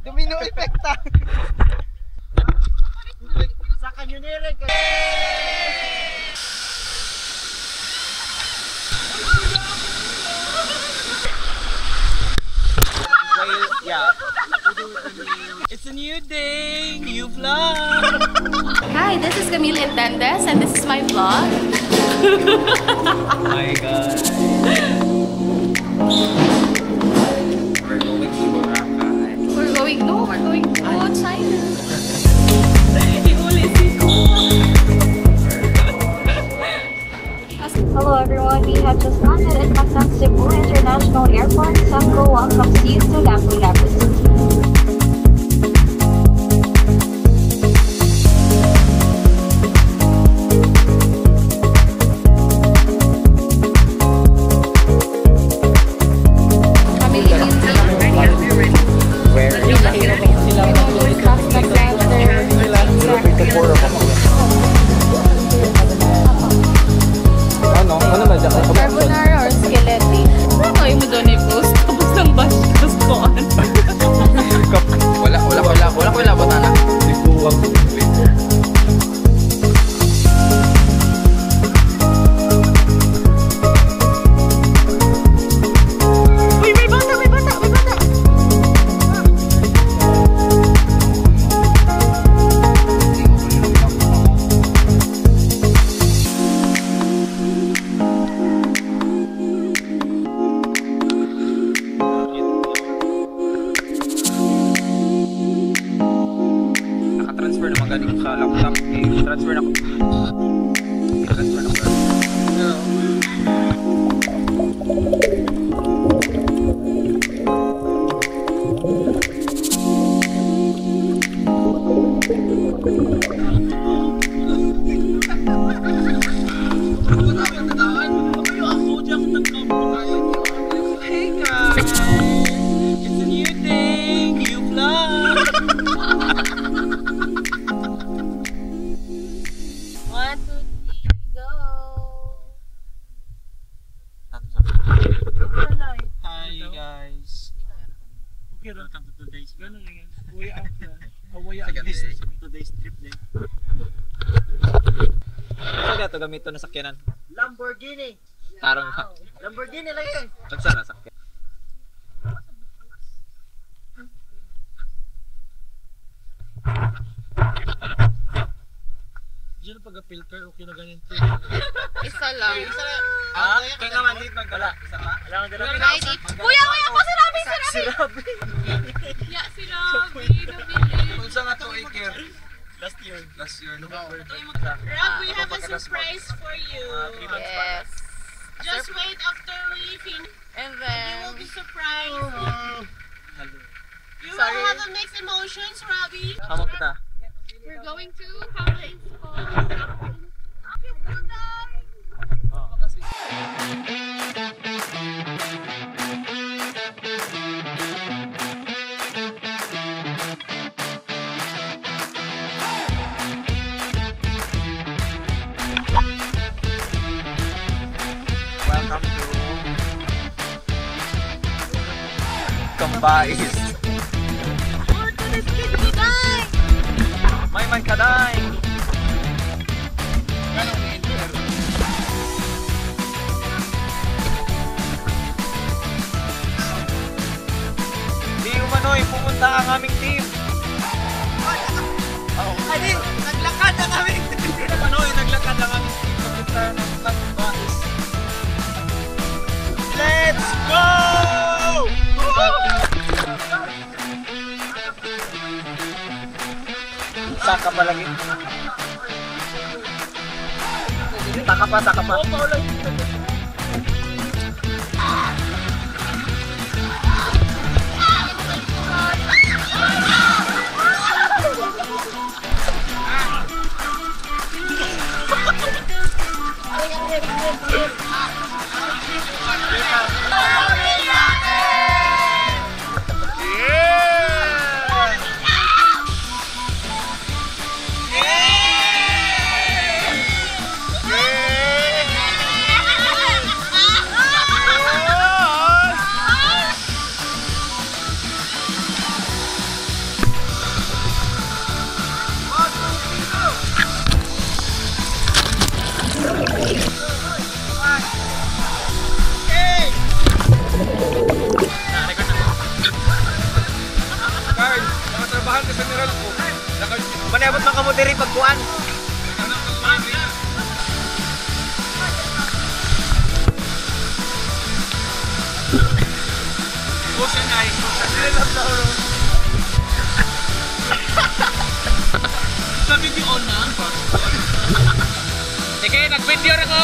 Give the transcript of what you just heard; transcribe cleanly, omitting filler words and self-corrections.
Domino effect ta. Sa kanyo nire ka. Well, yeah. It's a new day, new vlog. Hi, this is Camille Entendes and this is my vlog. Hi guys. We're going to Boracay. We're going to China. Hello everyone, we have just landed at Mactan Cebu International Airport. Sanko welcomes you to Lapu-Lapu City. Carbonara or skeletti? Ano kayo mo doon i-post? Tapos ng bash ko on. Wala batana. May bata! Naka-transfer naman galing sa laptop. Transfer na ko. Hey guys! It's a new day, new vlog! 1, 2, 3, go! Hi guys! Okay, welcome to today's ganun yan. Today's trip din. Saan ito gamito na sakyanan? Lamborghini! Tarong ha. Lamborghini lagi! Saan na sakyan? Diyan pag-filter, okay na ganyan trip. Isa lang. Kaya nga man dito magkala. Isa pa? Kailangan din Ready? Kuya po! Sirabi! Ya, sirabi! Nabili! Kung saan nga ito Iker? Last year. November. Rob, we have a surprise for you. Yes. Just wait after we finish. And You then... will be surprised. You will Sorry. have a mixed emotions, Robbie. Hamok kita. We're going to Pablo Escobar. Happy birthday! Welcome to Kambais. May kaday. Di umano'y pumunta ang aming team. Naglakad ang aming team. Di umano'y naglakad ang aming team. Pupunta ng Kambais. Let's go! Saka pa lagi. Saka pa. general ko. Manayabot man ka mo diri pagkuan. Pusa na ay. Sa video na. Sige, nag-video na ko.